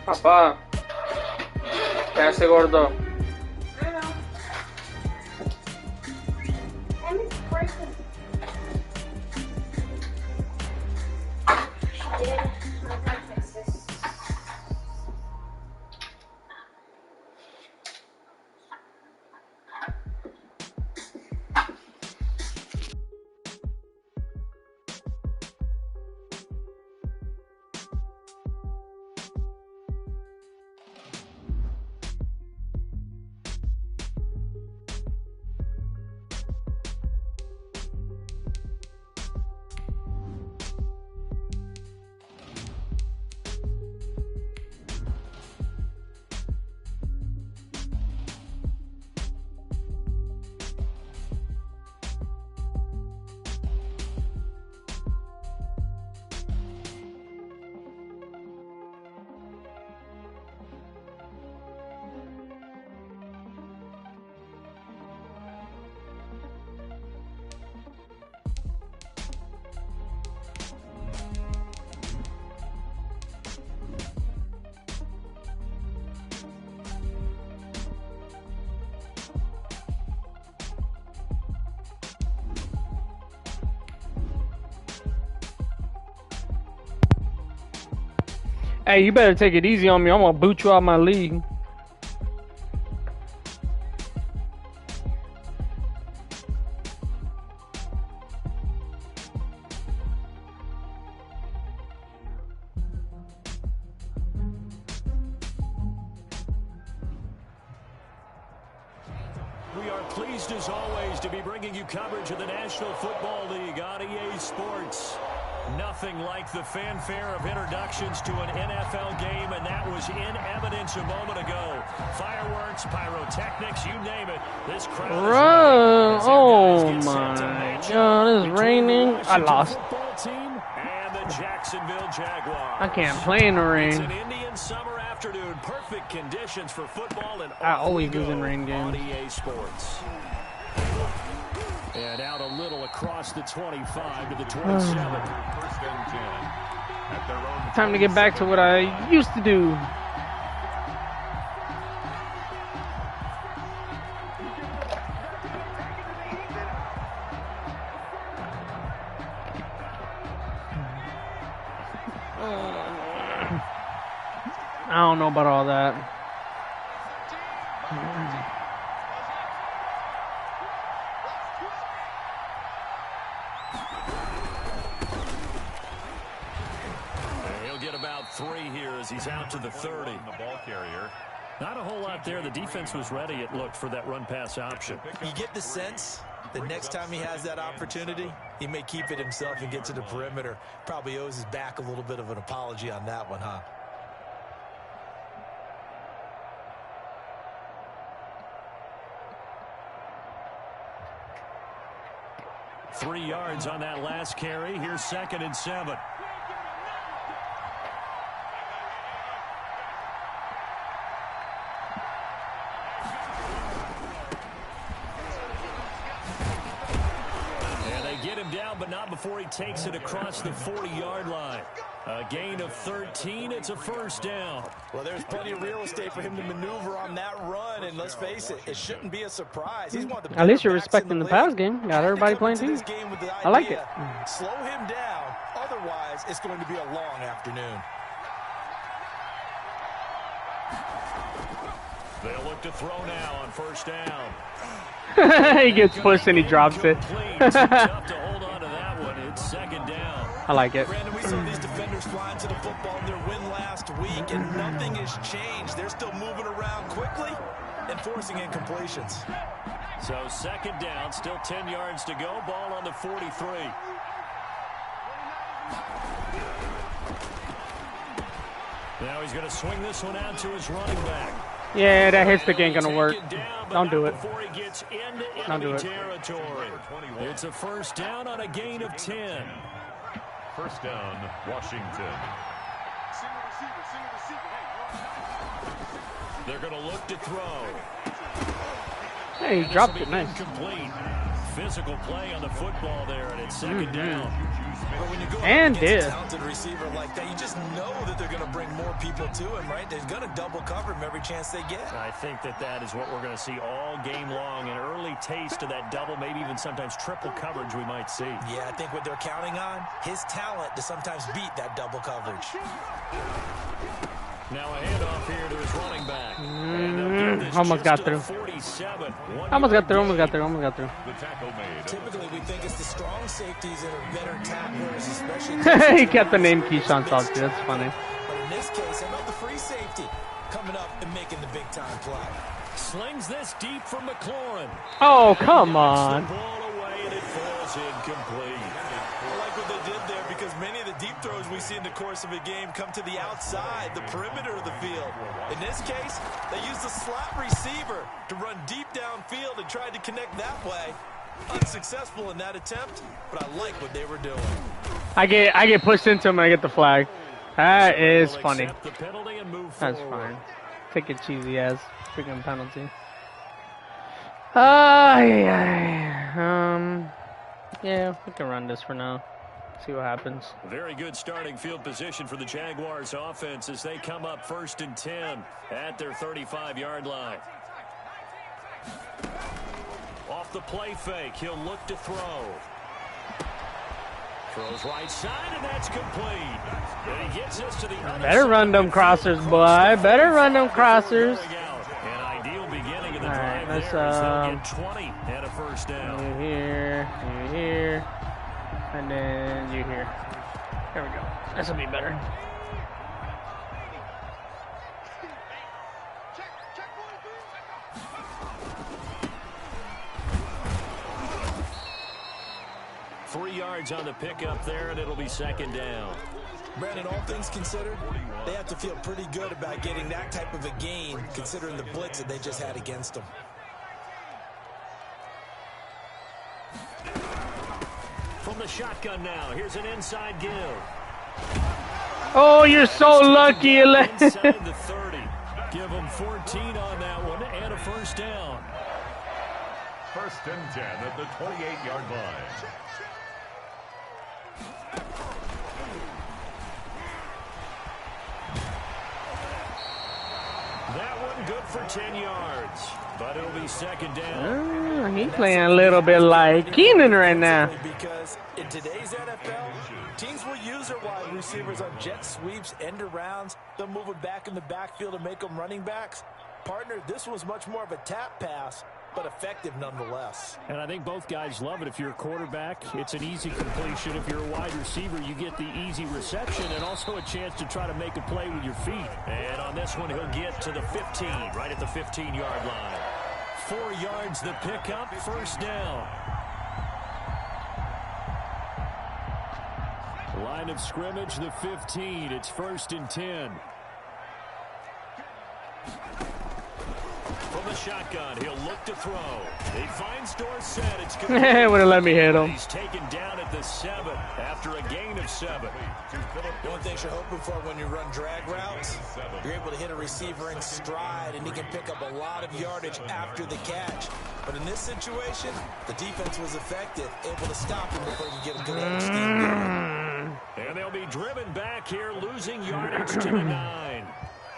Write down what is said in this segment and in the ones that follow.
Papá, ¿qué hace gordo? Hey, you better take it easy on me. I'm gonna boot you out my league. We are pleased as always to be bringing you coverage of the National Football League on EA Sports. Nothing like the fanfare of introductions to an NFL game, and that was in evidence a moment ago. Fireworks, pyrotechnics, you name it. This crowd oh my God, it's raining. I lost. And the Jacksonville Jaguars. I can't play in the rain. It's an Indian summer afternoon. Perfect conditions for football, and I always lose in rain games. On EA Sports. And out a little across the 25 to the 27. Time to get back to what I used to do. I don't know about all that. He's out to the 30. The ball carrier. Not a whole lot there. The defense was ready, it looked, for that run-pass option. You get the sense that next time he has that opportunity, he may keep it himself and get to the perimeter. Probably owes his back a little bit of an apology on that one, huh? Three yards on that last carry. Here's 2nd and 7. But not before he takes it across the 40-yard line. A gain of 13. It's a first down. Well, there's plenty of real estate for him to maneuver on that run, and let's face it, it shouldn't be a surprise. He's one of the At least you're respecting the pass game. Got everybody playing too. I like it. Slow him down. Otherwise, it's going to be a long afternoon. They'll look to throw now on first down. He gets pushed and he drops it. Tough to hold on to that one. It's 2nd down. I like it. Brandon, we saw these defenders flying to the football in their win last week, and nothing has changed. They're still moving around quickly and forcing incompletions. So 2nd down, still 10 yards to go. Ball on the 43. Now he's going to swing this one out to his running back. Yeah, that hit stick ain't gonna work. Don't do it. Don't do it. It's a first down on a gain of 10. First down, Washington. They're going to look to throw. Hey, he dropped it. Nice. Incomplete. Physical play on the football there, and it's second down. But when you go And against a talented receiver like that, you just know that they're going to bring more people to him, right? They're going to double cover him every chance they get. I think that is what we're going to see all game long, an early taste of that double, maybe even sometimes triple coverage we might see. Yeah, I think what they're counting on, his talent to sometimes beat that double coverage. Now a handoff here to his running back. Almost got through. Almost got through. The tackle made. Typically, we think it's the strong safeties that are better tacklers, especially. He kept the name Keyshawn Salty. That's funny. But in this case, how about the free safety coming up and making the big-time play? Slings this deep from McLaurin. Oh, come on. The ball away, and it falls incomplete. I like what they did there because many of the deep throws we see in the course of a game come to the outside, the perimeter of the field. In this case, they used the slot receiver to run deep downfield and tried to connect that way. Unsuccessful in that attempt, but I like what they were doing. I get pushed into him and I get the flag. That is funny. The penalty and move That's forward. fine. Take a cheesy ass freaking penalty. Yeah, we can run this for now. See what happens. Very good starting field position for the Jaguars offense as they come up 1st and 10 at their 35-yard line. Off the play fake, he'll look to throw. Throws right side, and that's complete. And he gets us to the other Better run them crossers, boy. Better run them crossers. An ideal beginning of the Alright, drive let's, there as they'll get 20 and a first down. You here, and then you here. There we go. This will be better. Three yards on the pickup there, and it'll be second down. Brandon, all things considered, they have to feel pretty good about getting that type of a gain, considering the blitz that they just had against them. From the shotgun now, here's an inside give. Oh, you're so lucky. Inside the 30. Give them 14 on that one, and a first down. 1st and 10 at the 28-yard line. That one good for 10 yards, but it'll be second down. He's playing a little bit like Keenan right now. Because in today's NFL, teams will use their wide receivers on jet sweeps, end arounds. They'll move them back in the backfield and make them running backs. Partner, this was much more of a tap pass, but effective nonetheless. And I think both guys love it. If you're a quarterback, it's an easy completion. If you're a wide receiver, you get the easy reception and also a chance to try to make a play with your feet. And on this one, he'll get to the 15, right at the 15-yard line. 4 yards the pickup, first down. Line of scrimmage, the 15. It's 1st and 10. From the shotgun, he'll look to throw. He finds Dorsett. It's good. Wouldn't let me hit him. He's taken down at the 7 after a gain of 7. The one thing you're hoping for when you run drag routes, you're able to hit a receiver in stride, and he can pick up a lot of yardage after the catch. But in this situation, the defense was effective, able to stop him before he could get a good old steam going. And they'll be driven back here, losing yardage to the 9.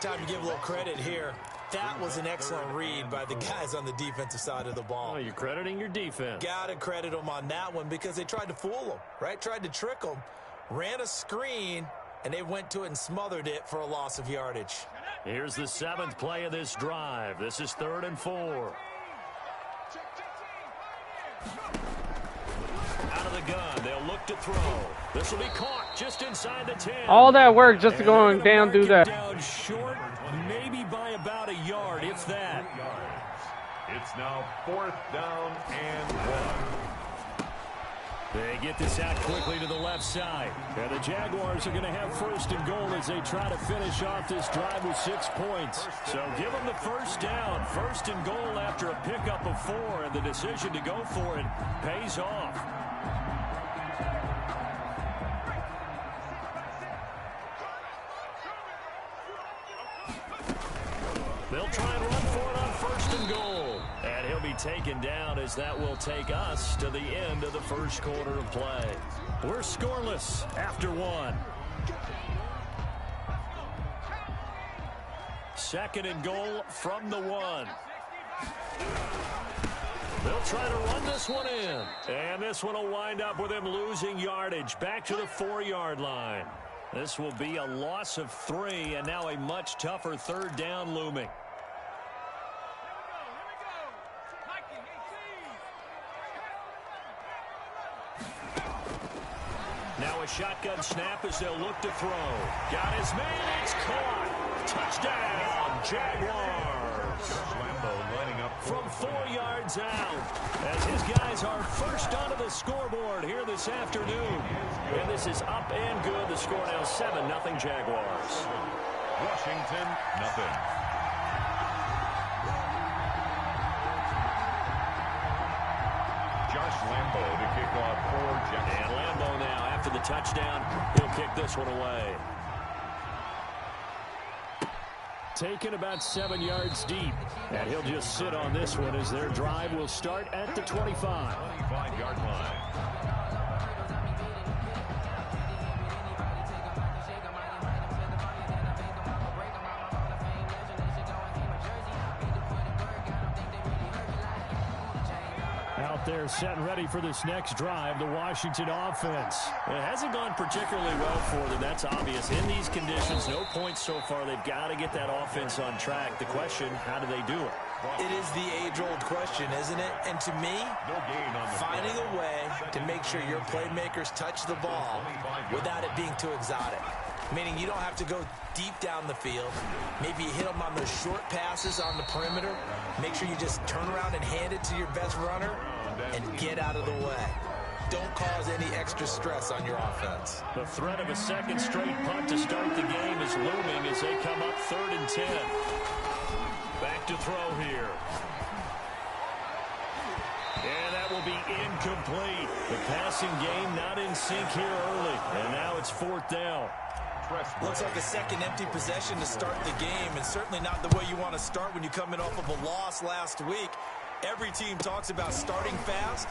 Time to give a little credit here. That was an excellent read by the guys on the defensive side of the ball. Oh, you're crediting your defense. Gotta credit them on that one because they tried to fool them, right? Tried to trick them, ran a screen, and they went to it and smothered it for a loss of yardage. Here's the 7th play of this drive. This is 3rd and 4. Out of the gun, they'll look to throw. This will be caught just inside the 10. All that work just to go down, do that. Down short, maybe by about a yard, if that. It's now 4th down and 1. They get this out quickly to the left side. And the Jaguars are going to have 1st and goal as they try to finish off this drive with 6 points. So give them the first down. 1st and goal after a pickup of 4, and the decision to go for it pays off. They'll try and run for it on 1st and goal. And he'll be be taken down, as that will take us to the end of the first quarter of play. We're scoreless after one. Second and goal from the one. They'll try to run this one in. And this one will wind up with him losing yardage back to the 4-yard line. This will be a loss of 3, and now a much tougher third down looming. Now a shotgun snap as they'll look to throw. Got his man. It's caught. Touchdown, Jaguars. Lambeau lining up from 4 yards out, as his guys are first onto the scoreboard here this afternoon. And this is up and good. The score now 7-0 Jaguars. Washington, nothing. Josh Lambeau to kick off for Jackson. And Lambeau now, after the touchdown, he'll kick this one away. Taken about 7 yards deep. And he'll just sit on this one as their drive will start at the 25. 25-yard line. Out there set and ready for this next drive, the Washington offense. It hasn't gone particularly well for them, that's obvious. In these conditions, no points so far. They've got to get that offense on track. The question, how do they do it? It is the age-old question, isn't it? And to me, finding a way to make sure your playmakers touch the ball without it being too exotic. Meaning you don't have to go deep down the field. Maybe you hit them on those short passes on the perimeter. Make sure you just turn around and hand it to your best runner and get out of the way. Don't cause any extra stress on your offense. The threat of a second straight punt to start the game is looming as they come up 3rd and 10. Back to throw here. And that will be incomplete. The passing game not in sync here early. And now it's 4th down. Looks like a second empty possession to start the game, and certainly not the way you want to start when you're coming off of a loss last week. Every team talks about starting fast.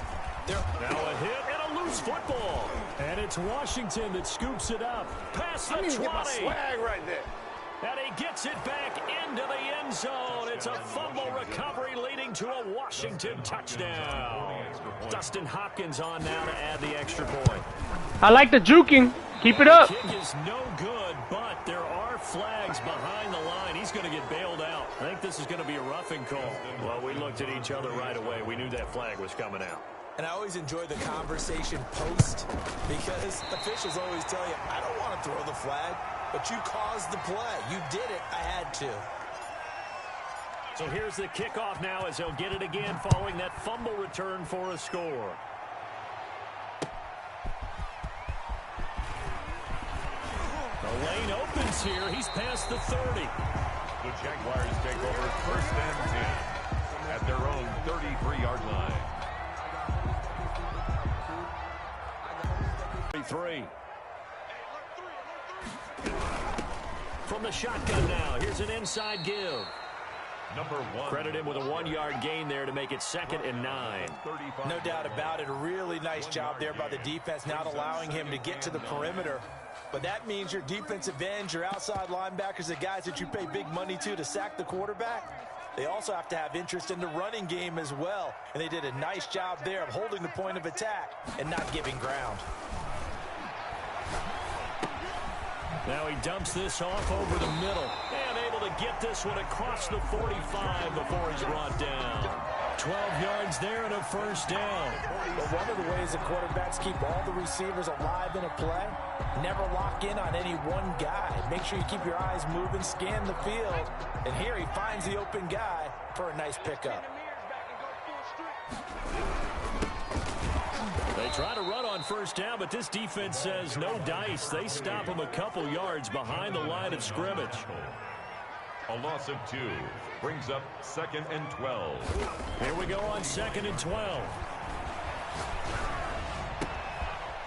Now a hit and a loose football. And it's Washington that scoops it up. Past the 20. Get my swag right there. And he gets it back into the end zone. It's a fumble recovery leading to a Washington touchdown. Dustin Hopkins on now to add the extra point. I like the juking. Keep it up. The kick is no good, but there are flags behind the line. He's going to get bailed out. I think this is going to be a roughing call. Well, we looked at each other right away. We knew that flag was coming out. And I always enjoy the conversation post, because officials always tell you, I don't want to throw the flag, but you caused the play. You did it. I had to. So here's the kickoff now as they'll get it again following that fumble return for a score. The lane opens here. He's past the 30. The Jaguars take over 1st and 10 at their own 33-yard line. 3. From the shotgun now. Here's an inside give. Number 1. Credit him with a 1-yard gain there to make it 2nd and 9. No doubt about it. A really nice job there by the defense, not allowing him to get to the perimeter. But that means your defensive ends, your outside linebackers, the guys that you pay big money to sack the quarterback, they also have to have interest in the running game as well. And they did a nice job there of holding the point of attack and not giving ground. Now he dumps this off over the middle and able to get this one across the 45 before he's brought down. 12 yards there and a 1st down. But one of the ways the quarterbacks keep all the receivers alive in a play, never lock in on any one guy. Make sure you keep your eyes moving, scan the field, and here he finds the open guy for a nice pickup. They try to run on 1st down, but this defense says no dice. They stop him a couple yards behind the line of scrimmage. A loss of 2 brings up 2nd and 12. Here we go on 2nd and 12.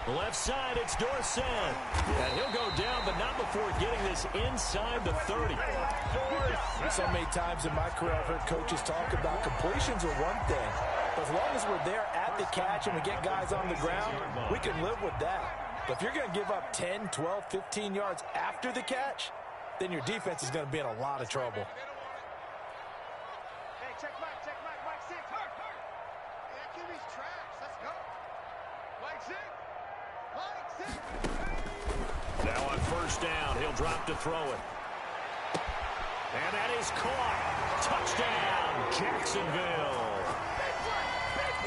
Left side, it's Dorsett. And he'll go down, but not before getting this inside the 30. So many times in my career, I've heard coaches talk about completions are one thing. But as long as we're there at the catch and we get guys on the ground, we can live with that. But if you're going to give up 10, 12, 15 yards after the catch, then your defense is going to be in a lot of trouble. Hey, check Mike, Mike 6. Hurt. Hey, that QB's trash. Let's go. Mike 6. Now on first down, he'll drop to throw it. And that is caught. Touchdown, Jacksonville.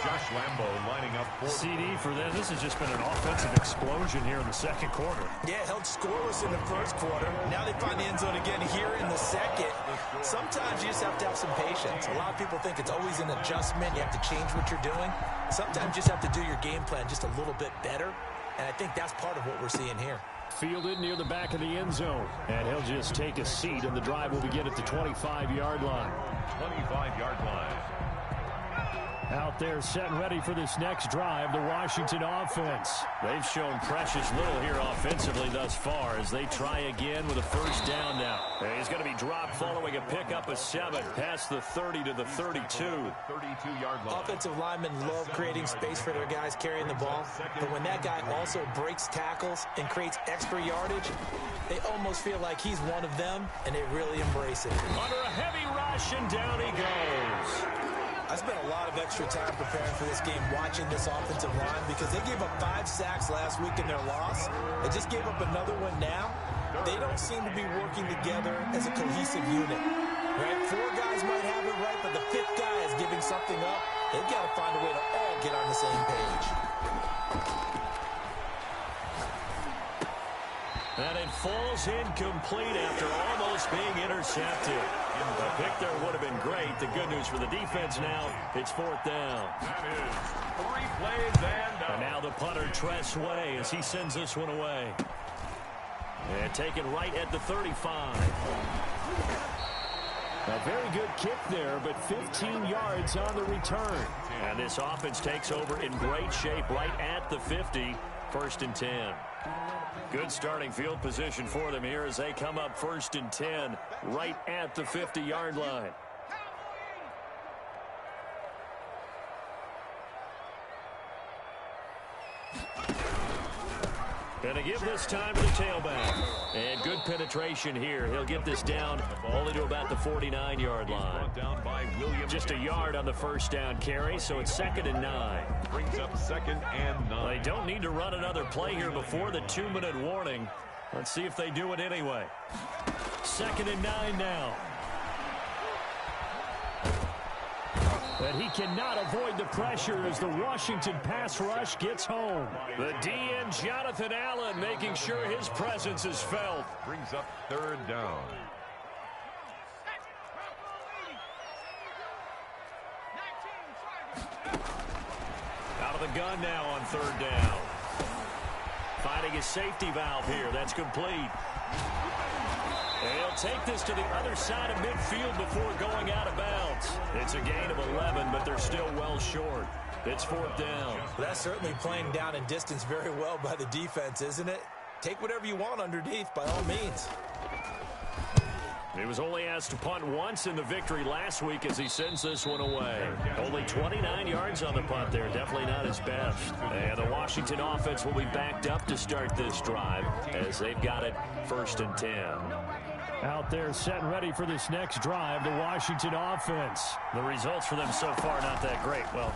Josh Lambo lining up for CD for them. This has just been an offensive explosion here in the second quarter. Yeah, held scoreless in the first quarter. Now they find the end zone again here in the second. Sometimes you just have to have some patience. A lot of people think it's always an adjustment. You have to change what you're doing. Sometimes you just have to do your game plan just a little bit better. And I think that's part of what we're seeing here. Fielded near the back of the end zone. And he'll just take a seat, and the drive will begin at the 25-yard line. 25-yard line. Out there set and ready for this next drive, the Washington offense. They've shown precious little here offensively thus far as they try again with a first down now. And he's going to be dropped following a pickup of 7 past the 30 to the 32. 32-yard line. Offensive linemen love creating space for their guys carrying the ball. But when that guy also breaks tackles and creates extra yardage, they almost feel like he's one of them, and they really embrace it. Under a heavy rush, and down he goes. I spent a lot of extra time preparing for this game watching this offensive line because they gave up 5 sacks last week in their loss. They just gave up another one now. They don't seem to be working together as a cohesive unit. Right? 4 guys might have it right, but the 5th guy is giving something up. They've got to find a way to all get on the same page. And it falls incomplete after almost being intercepted. The pick there would have been great. The good news for the defense now, it's 4th down. That is 3 plays And now the punter, Tress Way, as he sends this one away. And taken right at the 35. A very good kick there, but 15 yards on the return. And this offense takes over in great shape right at the 50. 1st and 10. Good starting field position for them here as they come up 1st and 10 right at the 50-yard line. Gonna give this time to the tailback. And good penetration here. He'll get this down only to about the 49-yard line. Just a yard on the first down carry, so it's 2nd and 9. Brings up 2nd and 9. They don't need to run another play here before the 2-minute warning. Let's see if they do it anyway. 2nd and 9 now. But he cannot avoid the pressure as the Washington pass rush gets home. The DN, Jonathan Allen, making sure his presence is felt. Brings up 3rd down. Out of the gun now on 3rd down. Finding his safety valve here. That's complete. And he'll take this to the other side of midfield before going out of bounds. It's a gain of 11, but they're still well short. It's 4th down. Well, that's certainly playing down in distance very well by the defense, isn't it? Take whatever you want underneath, by all means. He was only asked to punt once in the victory last week as he sends this one away. Only 29 yards on the punt there. Definitely not his best. And the Washington offense will be backed up to start this drive as they've got it 1st and 10. Out there set and ready for this next drive, the Washington offense. The results for them so far not that great. Well,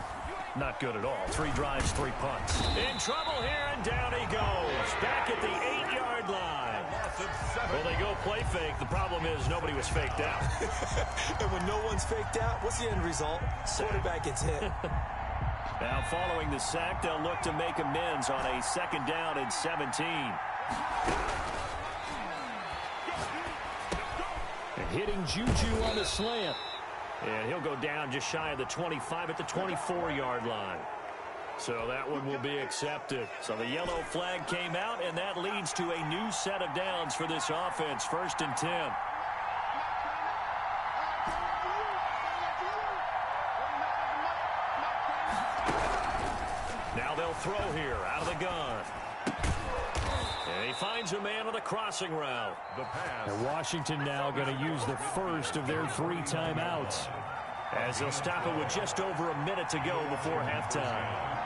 not good at all. 3 drives, 3 punts. In trouble here, and down he goes. Back at the 8-yard line. Well, they go play fake. The problem is nobody was faked out. And when no one's faked out, what's the end result? Quarterback gets hit. Now following the sack, they'll look to make amends on a 2nd down and 17. And hitting Juju on the slant. And he'll go down just shy of the 25 at the 24-yard line. So that one will be accepted. So the yellow flag came out, and that leads to a new set of downs for this offense. 1st and 10. Now Now they'll throw here out of the gun. And he finds a man on the crossing route. The pass. And Washington now going to use the first of their 3 timeouts, as they'll stop it with just over a minute to go before halftime.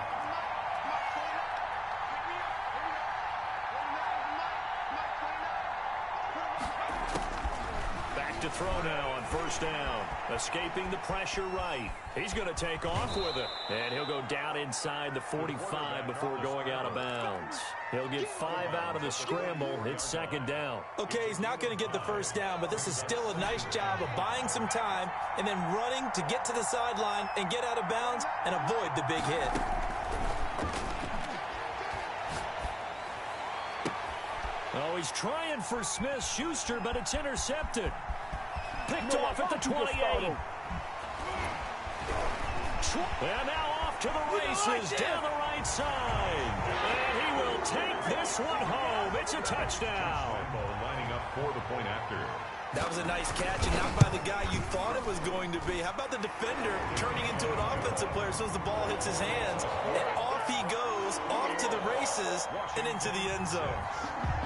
To throw now on first down. Escaping the pressure right. He's going to take off with it. And he'll go down inside the 45 before going out of bounds. He'll get 5 out of the scramble. It's second down. Okay, he's not going to get the first down, but this is still a nice job of buying some time and then running to get to the sideline and get out of bounds and avoid the big hit. Oh, he's trying for Smith-Schuster, but it's intercepted. Picked off at the 28. And now off to the races down the right side. And he will take this one home. It's a touchdown. Lining up for the point after. That was a nice catch, and not by the guy you thought it was going to be. How about the defender turning into an offensive player as soon as the ball hits his hands? And off he goes, off to the races, and into the end zone.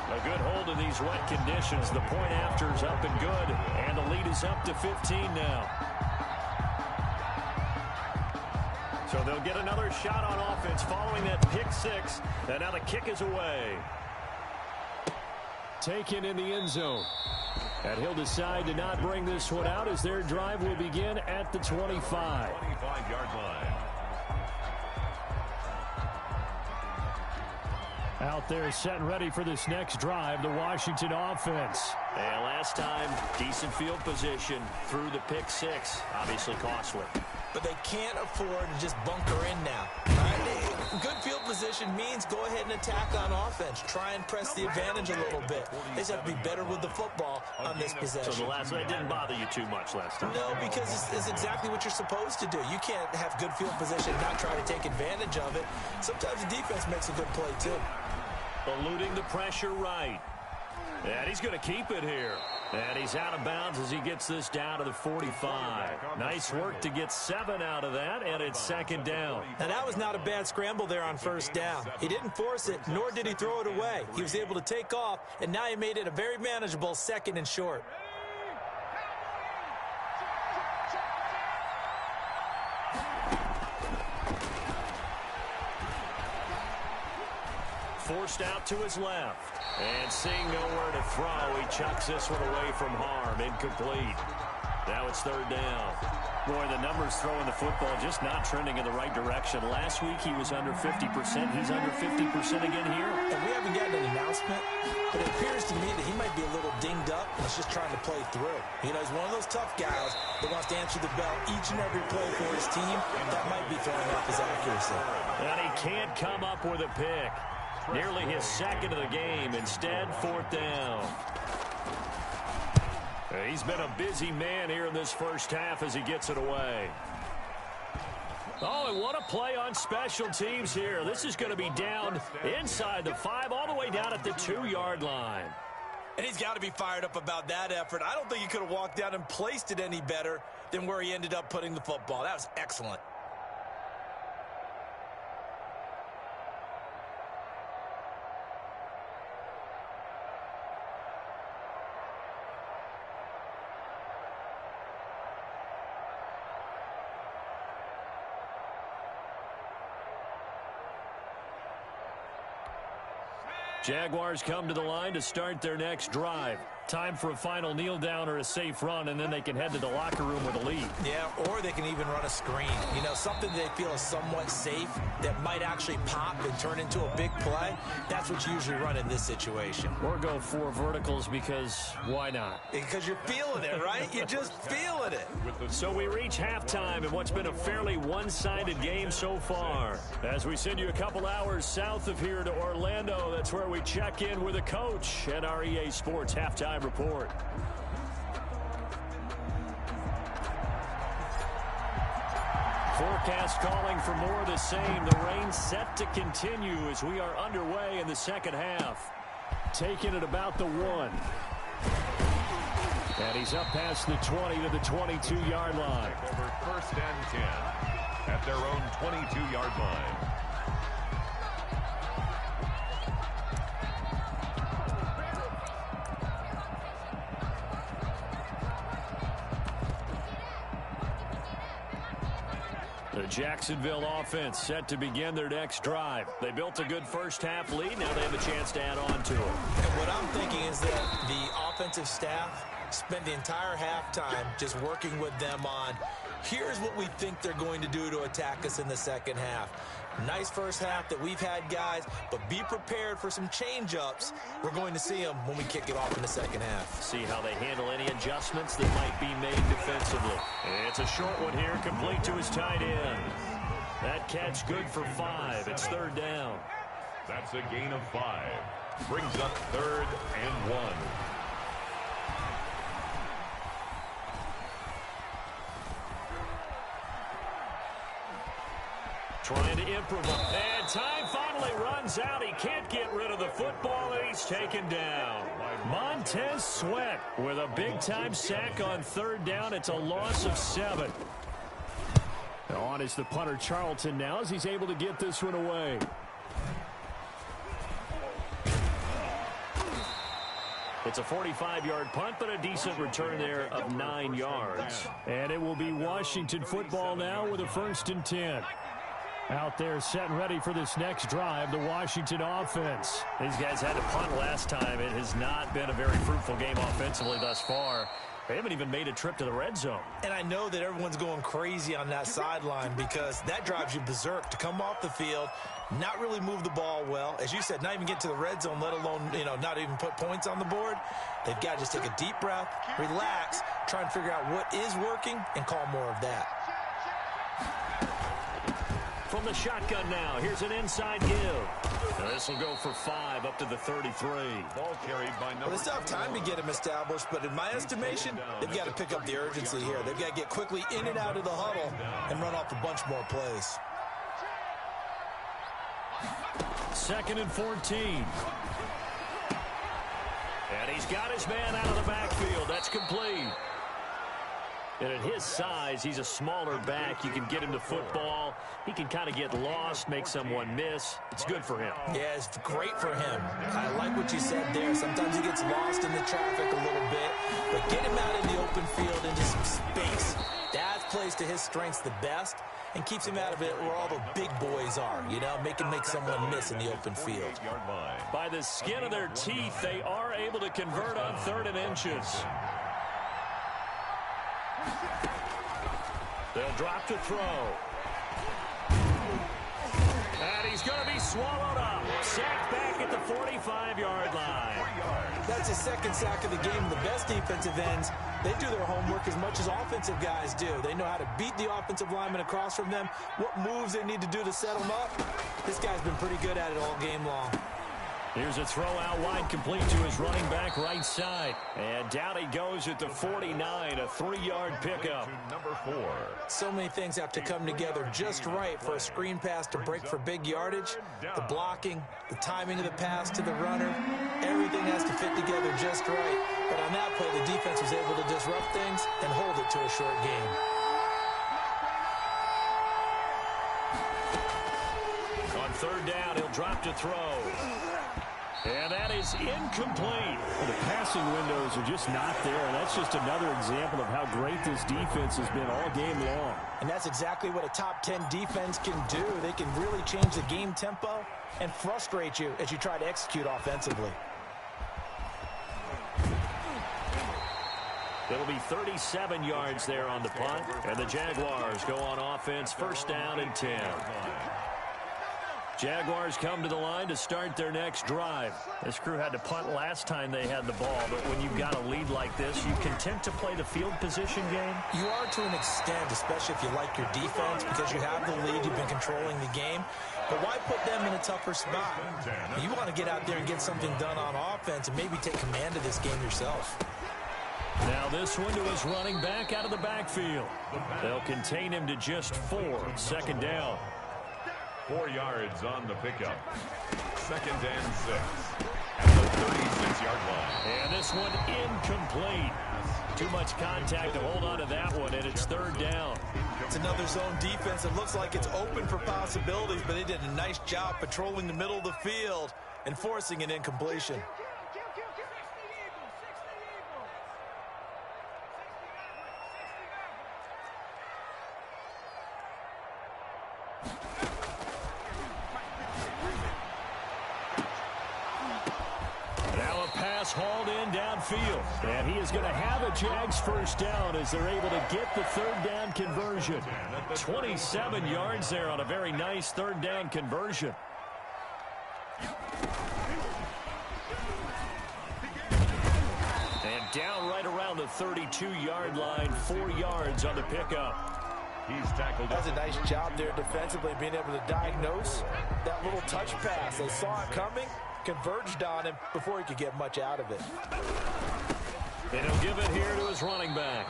A good hold of these wet conditions. The point after is up and good, and the lead is up to 15 now. So they'll get another shot on offense following that pick 6, and now the kick is away. Taken in the end zone. And he'll decide to not bring this one out as their drive will begin at the 25. 25-yard line. Out there set and ready for this next drive, the Washington offense. And last time, decent field position through the pick 6. Obviously costly. But they can't afford to just bunker in now. Right? Good field position means go ahead and attack on offense. Try and press the advantage a little bit. They just have to be better with the football on this possession. So the last one didn't bother you too much last time? No, because it's exactly what you're supposed to do. You can't have good field position and not try to take advantage of it. Sometimes the defense makes a good play, too. Eluding the pressure right. And he's going to keep it here. And he's out of bounds as he gets this down to the 45. Nice work to get 7 out of that, and it's second down. Now, that was not a bad scramble there on first down. He didn't force it, nor did he throw it away. He was able to take off, and now he made it a very manageable second and short. Forced out to his left. And seeing nowhere to throw, he chucks this one away from harm. Incomplete. Now it's third down. Boy, the numbers throwing the football just not trending in the right direction. Last week he was under 50%. He's under 50% again here. And we haven't gotten an announcement, but it appears to me that he might be a little dinged up and he's just trying to play through. You know, he's one of those tough guys that wants to answer the bell each and every play for his team. That might be throwing off his accuracy. And he can't come up with a pick. Nearly his second of the game. Instead, fourth down. He's been a busy man here in this first half as he gets it away. Oh, and what a play on special teams here. This is going to be down inside the 5, all the way down at the 2-yard line. And he's got to be fired up about that effort. I don't think he could have walked down and placed it any better than where he ended up putting the football. That was excellent. Jaguars come to the line to start their next drive. Time for a final kneel down or a safe run, and then they can head to the locker room with a lead. Yeah, or they can even run a screen. You know, something they feel is somewhat safe that might actually pop and turn into a big play. That's what you usually run in this situation. Or go 4 verticals because why not? Because you're feeling it, right? You're just feeling it. So we reach halftime in what's been a fairly one-sided game so far. As we send you a couple hours south of here to Orlando, that's where we check in with a coach at our EA Sports Halftime Report. Forecast calling for more of the same. The rain set to continue as we are underway in the second half. Taking it about the 1. And he's up past the 20 to the 22-yard line. Over first and 10 at their own 22-yard line. Jacksonville offense set to begin their next drive. They built a good first-half lead. Now they have a chance to add on to it. And what I'm thinking is that the offensive staff spent the entire halftime just working with them on, here's what we think they're going to do to attack us in the second half. Nice first half that we've had, guys, but be prepared for some change-ups. We're going to see them when we kick it off in the second half. See how they handle any adjustments that might be made defensively. It's a short one here, complete to his tight end. That catch good for 5. It's third down. That's a gain of 5. Brings up 3rd and 1. Trying to improvise. And time finally runs out. He can't get rid of the football, and he's taken down. Montez Sweat with a big-time sack on third down. It's a loss of 7. On is the punter Charlton now as he's able to get this one away. It's a 45-yard punt, but a decent return there of 9 yards. And it will be Washington football now with a 1st and 10. Out there set and ready for this next drive, the Washington offense. These guys had to punt last time. It has not been a very fruitful game offensively thus far. They haven't even made a trip to the red zone. And I know that everyone's going crazy on that sideline because that drives you berserk to come off the field, not really move the ball well. As you said, not even get to the red zone, let alone, not even put points on the board. They've got to just take a deep breath, relax, try and figure out what is working, and call more of that. From the shotgun now, here's an inside give. This will go for 5 up to the 33. Ball carried by number. Well, they still have time to get him established, but in my estimation, they've got to pick up the urgency here. They've got to get quickly in and out of the huddle and run off a bunch more plays. 2nd and 14. And he's got his man out of the backfield. That's complete. And at his size, he's a smaller back. You can get him to football. He can kind of get lost, make someone miss. It's good for him. Yeah, it's great for him. I like what you said there. Sometimes he gets lost in the traffic a little bit, but get him out in the open field into some space. That plays to his strengths the best and keeps him out of it where all the big boys are, make someone miss in the open field. By the skin of their teeth, they are able to convert on 3rd and inches. They'll drop to throw. And he's going to be swallowed up. Sacked back at the 45-yard line. That's his 2nd sack of the game. The best defensive ends, they do their homework as much as offensive guys do. They know how to beat the offensive lineman across from them, what moves they need to do to set them up. This guy's been pretty good at it all game long. Here's a throw out wide, complete to his running back right side. And down he goes at the 49, a 3-yard pickup. Number 4. So many things have to come together just right for a screen pass to break for big yardage. The blocking, the timing of the pass to the runner, everything has to fit together just right. But on that play, the defense was able to disrupt things and hold it to a short game. On 3rd down, he'll drop to throw. And that is incomplete. Well, the passing windows are just not there, and that's just another example of how great this defense has been all game long. And that's exactly what a top 10 defense can do. They can really change the game tempo and frustrate you as you try to execute offensively. It'll be 37 yards there on the punt, and the Jaguars go on offense, 1st down and 10. Jaguars come to the line to start their next drive. This crew had to punt last time they had the ball, but when you've got a lead like this, you content to play the field position game? You are to an extent, especially if you like your defense, because you have the lead, you've been controlling the game. But why put them in a tougher spot? You want to get out there and get something done on offense and maybe take command of this game yourself. Now this one to his running back out of the backfield. They'll contain him to just 4, 2nd down. 4 yards on the pickup. 2nd and 6 at the 36-yard line. And this one incomplete. Too much contact to hold on to that one, and it's 3rd down. It's another zone defense. It looks like it's open for possibilities, but they did a nice job patrolling the middle of the field and forcing an incompletion. Now a pass hauled in downfield. And he is going to have a Jags first down as they're able to get the third down conversion. 27 yards there on a very nice third down conversion. And down right around the 32-yard line, 4 yards on the pickup. He's tackled. That's a nice job there defensively, being able to diagnose that little touch pass. They saw it coming, converged on him before he could get much out of it. And he'll give it here to his running back.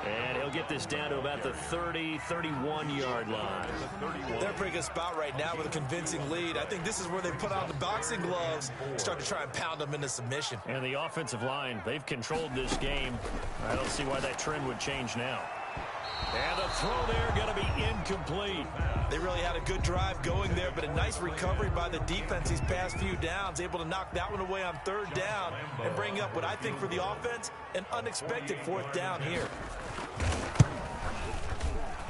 And he'll get this down to about the 30, 31-yard line. They're in a pretty good spot right now with a convincing lead. I think this is where they put on the boxing gloves, start to try and pound them into submission. And the offensive line, they've controlled this game. I don't see why that trend would change now. And the throw there going to be incomplete. They really had a good drive going there, but a nice recovery by the defense these past few downs, able to knock that one away on third down and bring up what I think for the offense, an unexpected fourth down here.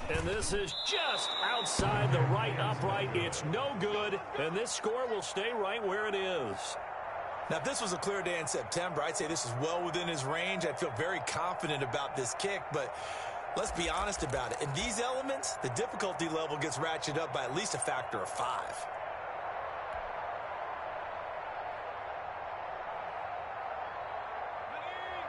And this is just outside the right upright. It's no good, and this score will stay right where it is. Now, if this was a clear day in September, I'd say this is well within his range. I'd feel very confident about this kick, but let's be honest about it. In these elements, the difficulty level gets ratcheted up by at least a factor of 5.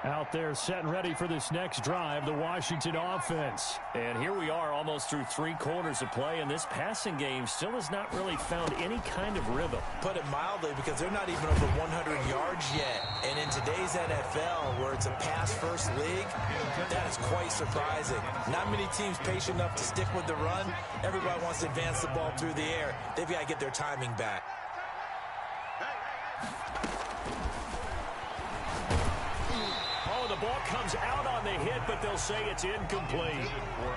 Out there set and ready for this next drive, the Washington offense. And here we are almost through 3 quarters of play, and this passing game still has not really found any kind of rhythm. Put it mildly, because they're not even over 100 yards yet. And in today's NFL, where it's a pass-first league, that is quite surprising. Not many teams patient enough to stick with the run. Everybody wants to advance the ball through the air. They've got to get their timing back. The ball comes out on the hit, but they'll say it's incomplete.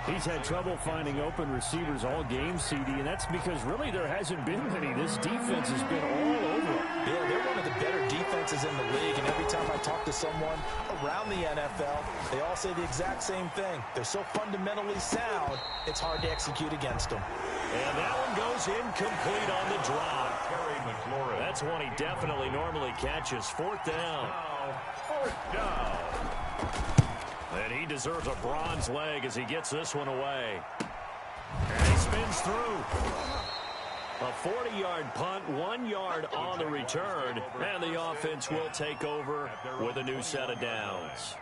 He's had trouble finding open receivers all game, CD, and that's because really there hasn't been many. This defense has been all over him. Yeah, they're one of the better defenses in the league, and every time I talk to someone around the NFL, they all say the exact same thing. They're so fundamentally sound, it's hard to execute against them. And that one goes incomplete on the drop. That's one he definitely normally catches. Fourth down. Fourth down. And he deserves a bronze leg as he gets this one away. And he spins through. A 40-yard punt, 1 yard on the return. And the offense will take over with a new set of downs.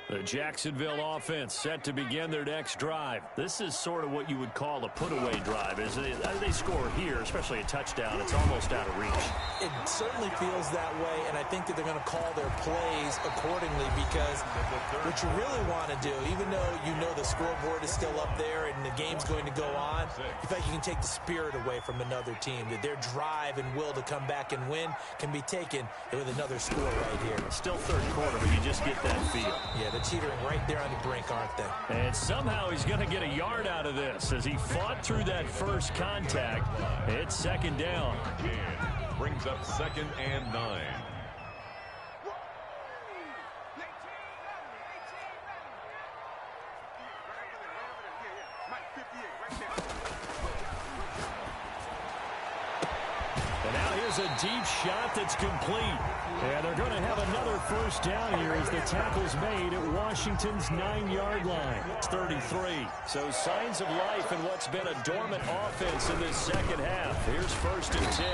The Jacksonville offense set to begin their next drive. This is sort of what you would call a put-away drive. As they score here, especially a touchdown, it's almost out of reach. It certainly feels that way, and I think that they're going to call their plays accordingly, because what you really want to do, even though you know the scoreboard is still up there and the game's going to go on, in fact, you can take the spirit away from another team, that their drive and will to come back and win can be taken with another score right here. Still third quarter, but you just get that feel. Yeah, they're teetering right there on the brink, aren't they? And somehow he's going to get a yard out of this as he fought through that first contact. It's second down. Brings up 2nd and 9. And now here's a deep shot that's complete. Yeah, they're going to have another first down here as the tackle's made at Washington's 9-yard line. It's 33. So signs of life in what's been a dormant offense in this second half. Here's 1st and 10.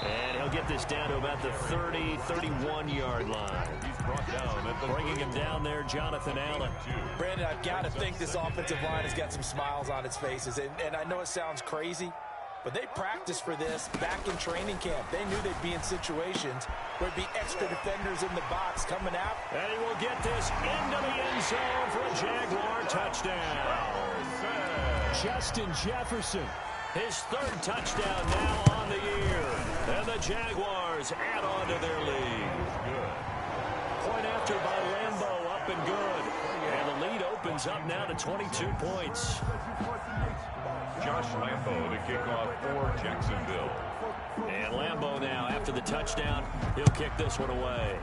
And he'll get this down to about the 30, 31-yard line. He's brought down at the Bringing him down there, Jonathan Allen. Brandon, I've got to think this offensive line has got some smiles on its faces. And I know it sounds crazy, but they practiced for this back in training camp. They knew they'd be in situations where there'd be extra defenders in the box coming out. And he will get this into the end zone for a Jaguar touchdown. Justin Jefferson. His 3rd touchdown now on the year. And the Jaguars add on to their lead. Point after by Lambeau, up and good. And the lead opens up now to 22 points. Josh Lambeau to kick off for Jacksonville. And Lambeau now, after the touchdown, he'll kick this one away.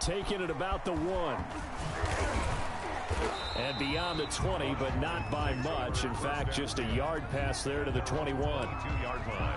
Taking it about the 1. And beyond the 20, but not by much. In fact, just a yard pass there to the 21. 2-yard line.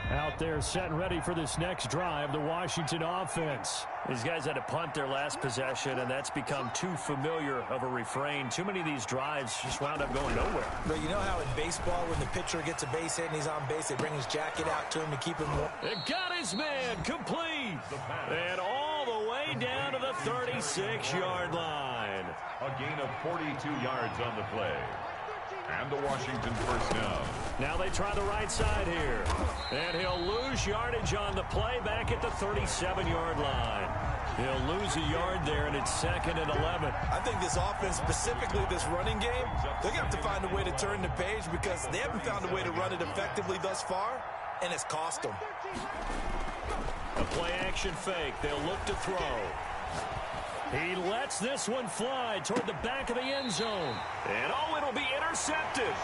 Out there set and ready for this next drive, the Washington offense. These guys had to punt their last possession, and that's become too familiar of a refrain. Too many of these drives just wound up going nowhere. But you know how in baseball, when the pitcher gets a base hit and he's on base, they bring his jacket out to him to keep him warm? It got his man complete. And all the way down to the 36-yard line. A gain of 42 yards on the play. And the Washington first down. Now they try the right side here. And he'll lose yardage on the play back at the 37-yard line. He'll lose a yard there, and it's 2nd and 11. I think this offense, specifically this running game, they're going to have to find a way to turn the page because they haven't found a way to run it effectively thus far, and it's cost them. A play-action fake. They'll look to throw. He lets this one fly toward the back of the end zone. And, it'll be intercepted.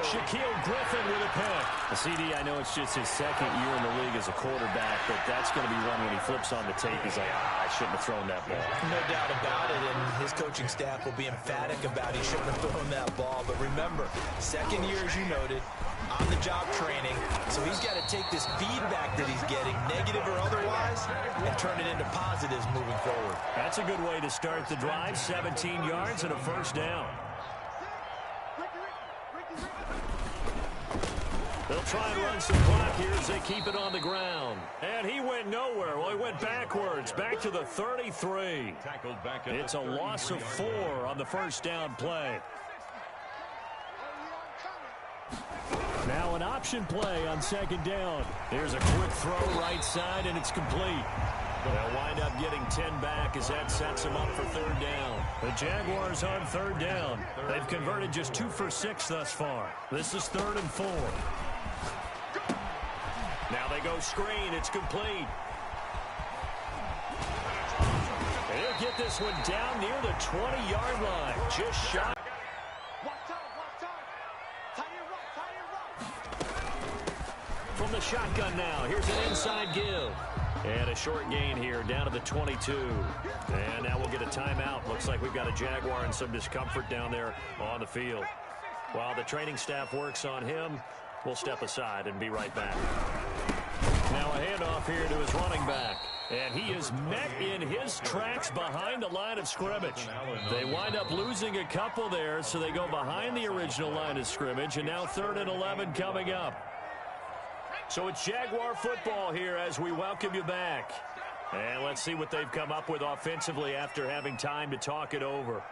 Shaquille Griffin with a pick. The CD, I know it's just his 2nd year in the league as a quarterback, but that's going to be one when he flips on the tape. He's like, I shouldn't have thrown that ball. No doubt about it, and his coaching staff will be emphatic about he shouldn't have thrown that ball. But remember, 2nd year, as you noted, on-the-job training, so he's got to take this feedback that he's getting, negative or otherwise, and turn it into positives moving forward. That's a good way to start the drive. 17 yards and a first down. They'll try and run some clock here as they keep it on the ground. And he went nowhere. Well, he went backwards, back to the 33. It's a loss of 4 on the first down play. Now an option play on 2nd down. Here's a quick throw right side, and it's complete. They'll wind up getting 10 back as that sets them up for 3rd down. The Jaguars on 3rd down. They've converted just 2 for 6 thus far. This is 3rd and 4. Now they go screen. It's complete. They'll get this one down near the 20-yard line. Just shy. From the shotgun now. Here's an inside give. And a short gain here down to the 22. And now we'll get a timeout. Looks like we've got a Jaguar and some discomfort down there on the field. While the training staff works on him, we'll step aside and be right back. Now a handoff here to his running back. And he is met in his tracks behind the line of scrimmage. They wind up losing a couple there, so they go behind the original line of scrimmage. And now 3rd and 11 coming up. So it's Jaguar football here as we welcome you back. And let's see what they've come up with offensively after having time to talk it over.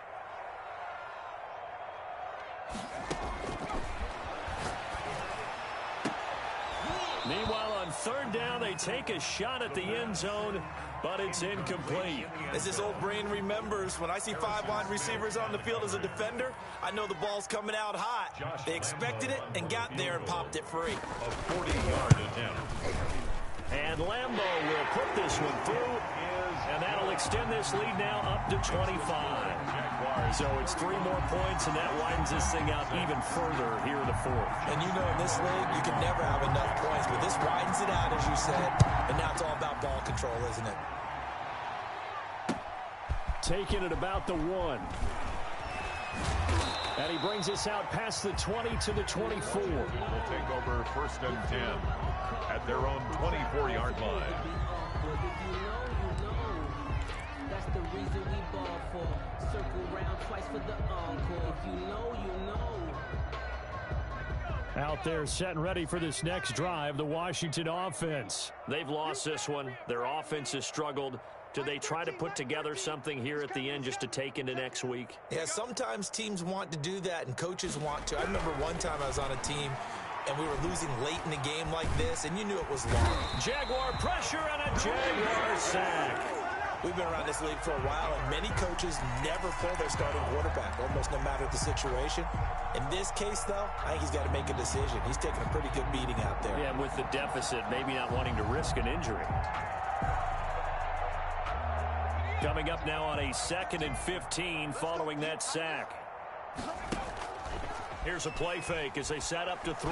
Meanwhile, on 3rd down, they take a shot at the end zone, but it's incomplete. As his old brain remembers, when I see 5 wide receivers on the field as a defender, I know the ball's coming out hot. They expected it and got there and popped it free. A 40-yard attempt. And Lambeau will put this one through, and that'll extend this lead now up to 25. So it's 3 more points, and that widens this thing out even further here in the 4th. And you know in this league, you can never have enough points, but this widens it out, as you said, and now it's all about ball control, isn't it? Taking it about the 1. And he brings us out past the 20 to the 24. Will take over 1st and 10 at their own 24-yard line. That's the reason we ball for. Circle round twice for the encore. If you know, you know. Out there set and ready for this next drive, the Washington offense. They've lost this one. Their offense has struggled. Do they try to put together something here at the end just to take into next week? Yeah, sometimes teams want to do that and coaches want to. I remember one time I was on a team and we were losing late in the game like this, and you knew it was long. Jaguar pressure and a Jaguar sack. We've been around this league for a while, and many coaches never pull their starting quarterback, almost no matter the situation. In this case, though, I think he's got to make a decision. He's taking a pretty good beating out there. Yeah, and with the deficit, maybe not wanting to risk an injury. Coming up now on a 2nd and 15 following that sack. Here's a play fake as they set up to throw.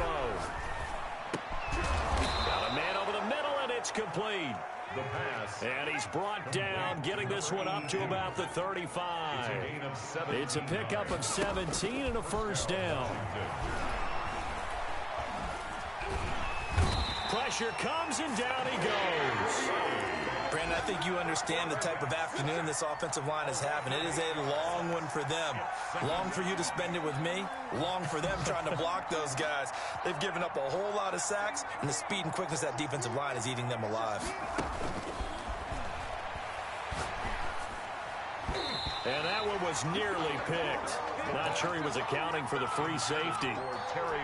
Got a man over the middle, and it's complete. The pass. And he's brought down, getting this one up to about the 35. It's a pickup of 17 and a first down. Pressure comes, and down he goes. Brandon, I think you understand the type of afternoon this offensive line is having. It is a long one for them. Long for you to spend it with me. Long for them trying to block those guys. They've given up a whole lot of sacks, and the speed and quickness of that defensive line is eating them alive. And that one was nearly picked. Not sure he was accounting for the free safety.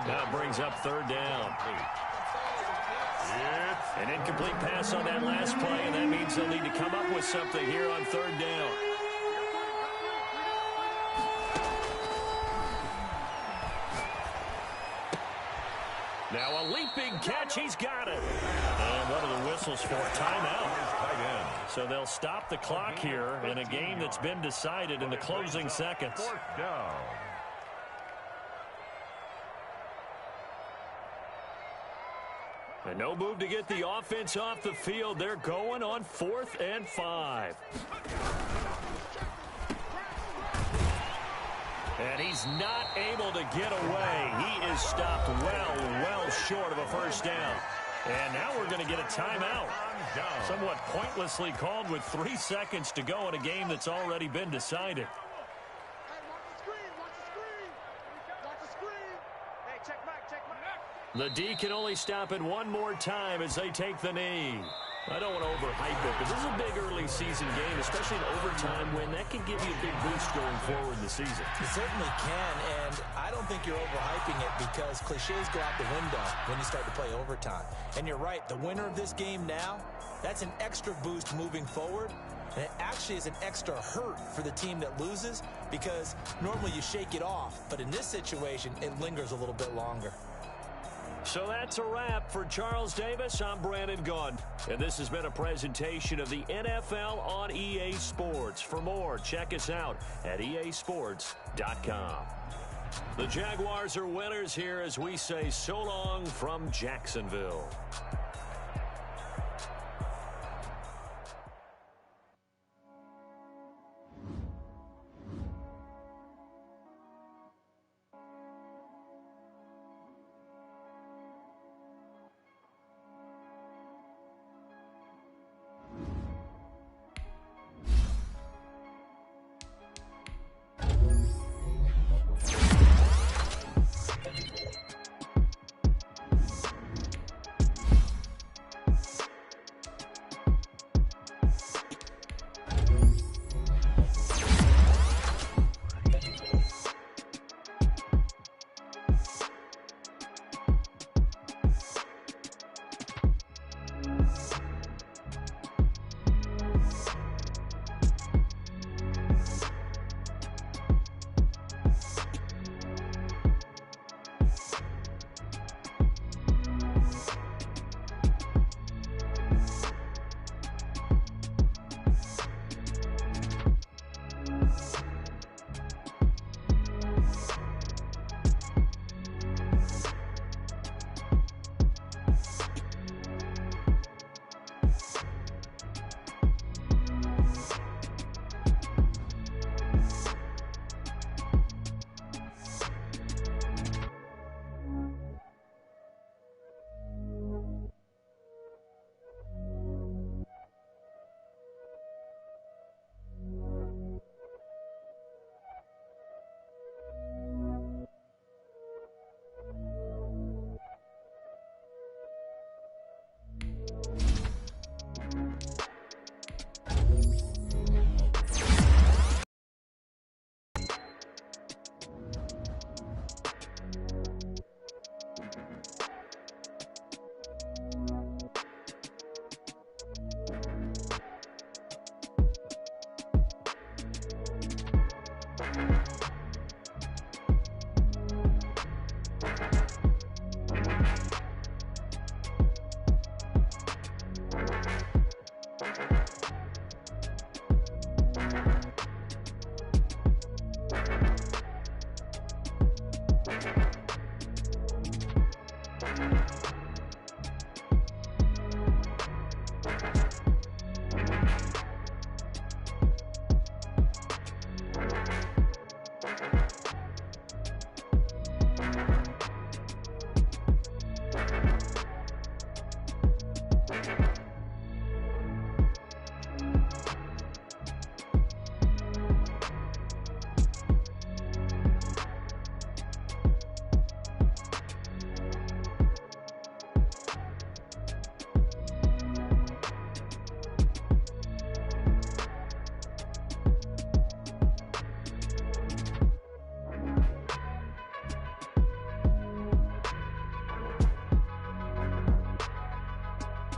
That brings up 3rd down. An incomplete pass on that last play, and that means they'll need to come up with something here on 3rd down. Now a leaping catch. He's got it. And what are the whistles for? Timeout. So they'll stop the clock here in a game that's been decided in the closing seconds. 4th down. And no move to get the offense off the field. They're going on 4th and 5. And he's not able to get away. He is stopped well short of a first down. And now we're going to get a timeout. Somewhat pointlessly called with 3 seconds to go in a game that's already been decided. The D can only stop it one more time as they take the knee. I don't want to overhype it, but this is a big early season game, especially an overtime win. That can give you a big boost going forward in the season. It certainly can, and I don't think you're overhyping it because cliches go out the window when you start to play overtime. And you're right, the winner of this game now, that's an extra boost moving forward. And it actually is an extra hurt for the team that loses because normally you shake it off. But in this situation, it lingers a little bit longer. So that's a wrap for Charles Davis. I'm Brandon Gaudin, and this has been a presentation of the NFL on EA Sports. For more, check us out at easports.com. The Jaguars are winners here as we say so long from Jacksonville.